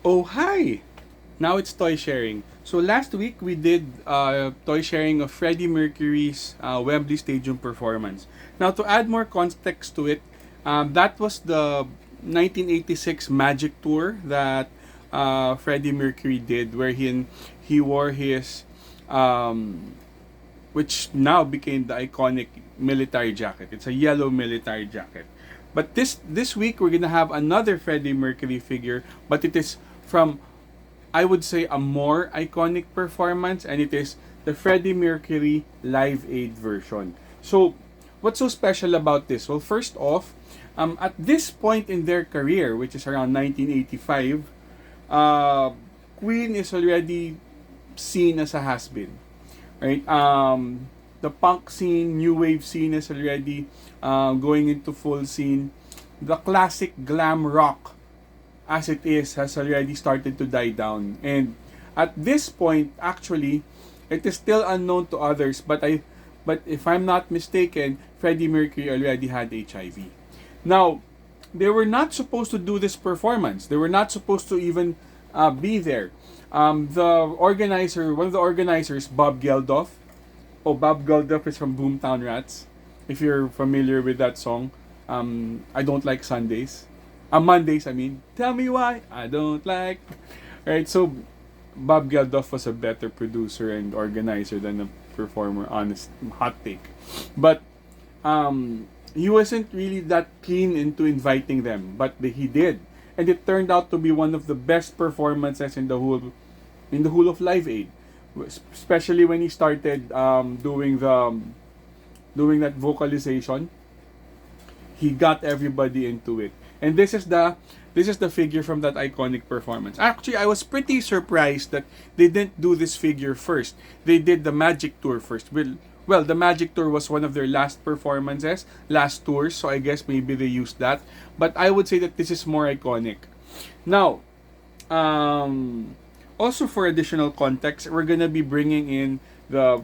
Oh, hi! Now it's toy sharing. So last week we did toy sharing of Freddie Mercury's Wembley Stadium performance. Now to add more context to it, that was the 1986 Magic Tour that Freddie Mercury did, where he wore his um, which now became the iconic military jacket. It's a yellow military jacket. But this week we're gonna have another Freddie Mercury figure, but it is from, I would say, a more iconic performance, and it is the Freddie Mercury Live Aid version. So, what's so special about this? Well, first off, at this point in their career, which is around 1985, uh, Queen is already seen as a has-been, right? The punk scene, new wave scene is already going into full scene. The classic glam rock as it is has already started to die down. And at this point, actually, it is still unknown to others, but if I'm not mistaken, Freddie Mercury already had HIV. Now, they were not supposed to do this performance. They were not supposed to even be there. One of the organizers, Bob Geldof. Oh, Bob Geldof is from Boomtown Rats. If you're familiar with that song, I don't like Sundays. Mondays, I mean. Tell me why I don't like. Right, so Bob Geldof was a better producer and organizer than a performer. Honest, hot take. But he wasn't really that keen into inviting them, but he did, and it turned out to be one of the best performances in the whole of Live Aid, especially when he started doing that vocalization. He got everybody into it, and this is the figure from that iconic performance. Actually, I was pretty surprised that they didn't do this figure first. They did the Magic Tour first. Well, the Magic Tour was one of their last performances, last tours, so I guess maybe they used that. But I would say that this is more iconic. Now, also for additional context, we're gonna be bringing in the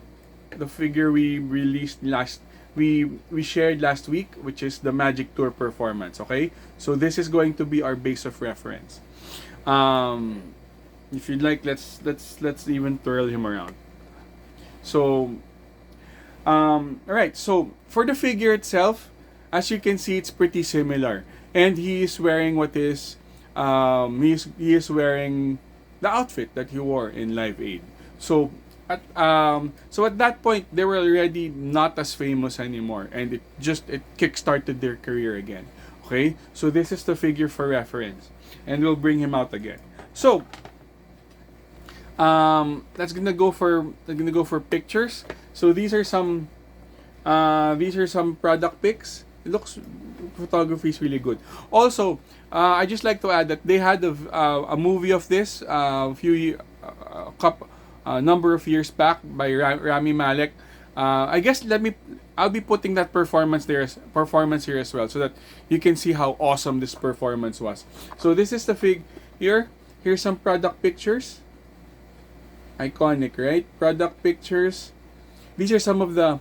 figure we shared last week, which is the Magic Tour performance. Okay, so this is going to be our base of reference. If you'd like, let's even twirl him around. So, all right. So for the figure itself, as you can see, it's pretty similar, and he is wearing he is wearing the outfit that he wore in Live Aid. So at that point they were already not as famous anymore, and it kickstarted their career again. Okay, so this is the figure for reference, and we'll bring him out again. So that's gonna go for pictures. So these are some product pics. It looks photography is really good. Also, I just like to add that they had a movie of this number of years back by Rami Malek. I guess I'll be putting that performance here as well, so that you can see how awesome this performance was. So this is the figure. Here's some product pictures. Iconic, right? Product pictures. These are some of the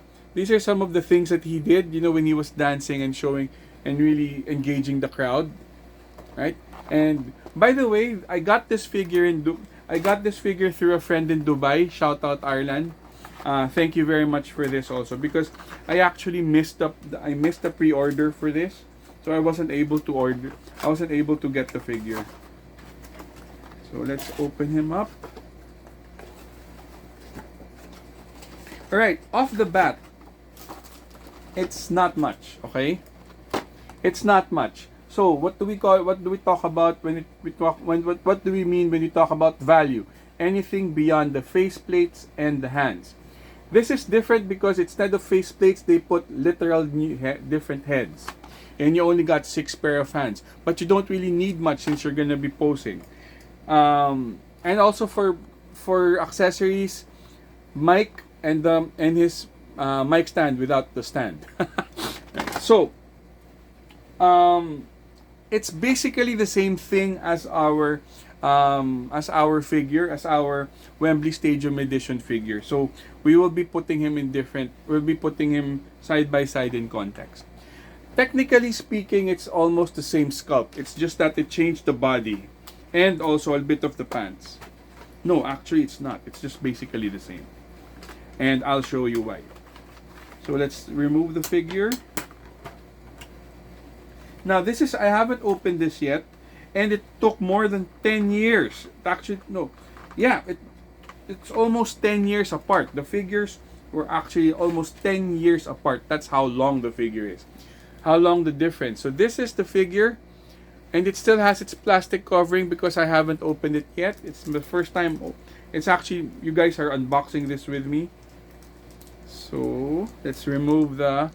things that he did, when he was dancing and showing and really engaging the crowd, right? And by the way, I got this figure through a friend in Dubai. Shout out Ireland. Thank you very much for this also, because I missed the pre-order for this, so I wasn't able to get the figure. So let's open him up. All right, off the bat, it's not much, okay? It's not much. So what do we talk about what do we mean when we talk about value? Anything beyond the face plates and the hands. This is different because instead of face plates, they put literal different heads. And you only got 6 pair of hands. But you don't really need much since you're gonna be posing. And also for accessories, mic and his mic stand without the stand. So it's basically the same thing as our figure, as our Wembley Stadium edition figure. So we'll be putting him side by side in context. Technically speaking, it's almost the same sculpt. It's just that it changed the body. and also a bit of the pants. No, actually it's not. It's just basically the same. And I'll show you why. So let's remove the figure. Now this is, I haven't opened this yet, and it took more than 10 years. Actually, no. Yeah, it's almost 10 years apart. The figures were actually almost 10 years apart. That's how long the figure is. How long the difference. So this is the figure, and it still has its plastic covering because I haven't opened it yet. It's the first time. It's actually, you guys are unboxing this with me. So let's remove the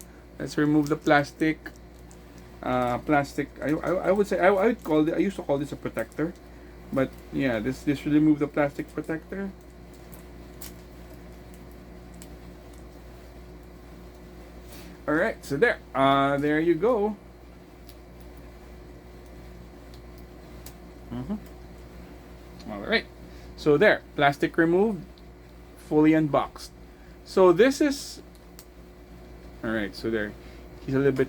plastic. Plastic. I would say I would call it. I used to call this a protector, but yeah, this should remove the plastic protector. All right, so there you go. All right, so there, plastic removed, fully unboxed. So this is, all right. So there, he's a little bit.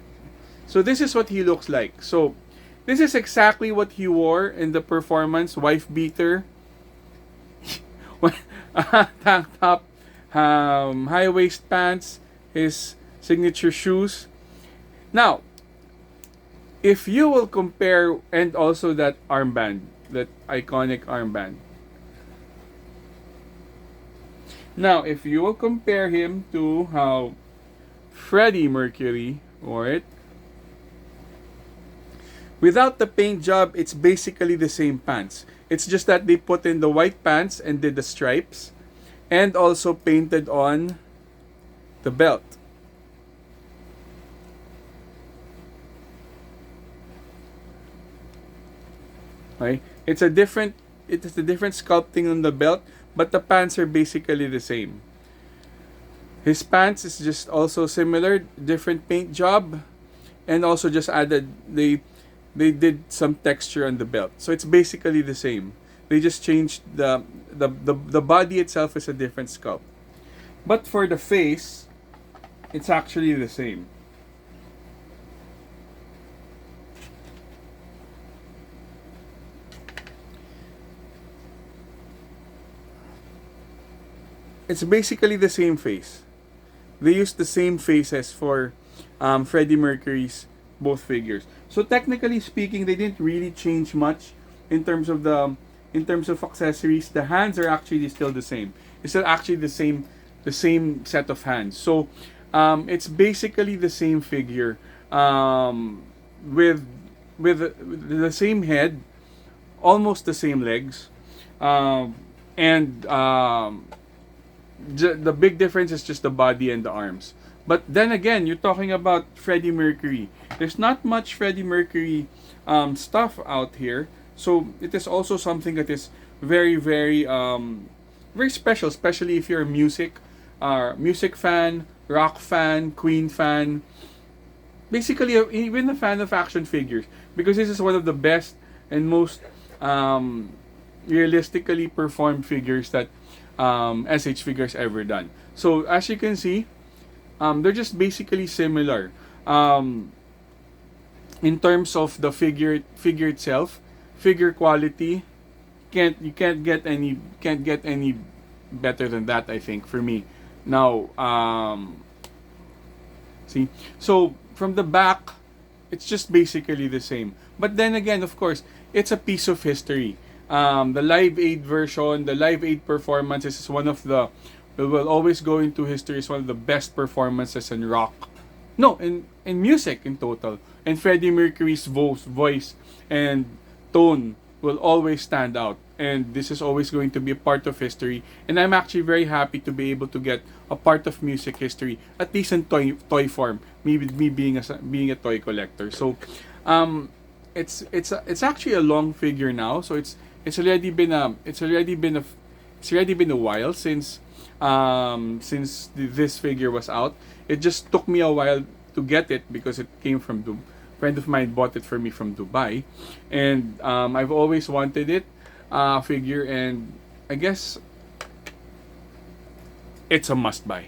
So this is what he looks like. So this is exactly what he wore in the performance. Wife beater, tank top, high waist pants, his signature shoes. Now, if you will compare, and also that armband, that iconic armband. Now, if you will compare him to how Freddie Mercury wore it, without the paint job, it's basically the same pants. It's just that they put in the white pants and did the stripes, and also painted on the belt. Okay? It is a different sculpting on the belt, but the pants are basically the same. His pants is just also similar, different paint job, and also just added they did some texture on the belt. So it's basically the same. They just changed the body itself is a different sculpt. But for the face, it's actually the same. It's basically the same face. They used the same faces for Freddie Mercury's both figures. So technically speaking, they didn't really change much in terms of accessories. The hands are actually still the same. It's still actually the same set of hands. So it's basically the same figure with the same head, almost the same legs, and the big difference is just the body and the arms. But then again, you're talking about Freddie Mercury. There's not much Freddie Mercury stuff out here, so it is also something that is very, very, very special, especially if you're a music fan, rock fan, Queen fan, basically even a fan of action figures, because this is one of the best and most realistically performed figures that SH Figures ever done. So as you can see, they're just basically similar. In terms of the figure itself, figure quality, you can't get any better than that, I think, for me. Now, see, so from the back, it's just basically the same. But then again, of course, it's a piece of history. The Live Aid version, the Live Aid performance is one of the, will always go into history as one of the best performances in rock. No, in music in total. And Freddie Mercury's voice and tone will always stand out. And this is always going to be a part of history. And I'm actually very happy to be able to get a part of music history, at least in toy form. Me being a toy collector. So, it's actually a long figure now. So it's already been a while since this figure was out. It just took me a while to get it because it came from a friend of mine bought it for me from Dubai, and I've always wanted it figure, and I guess it's a must buy.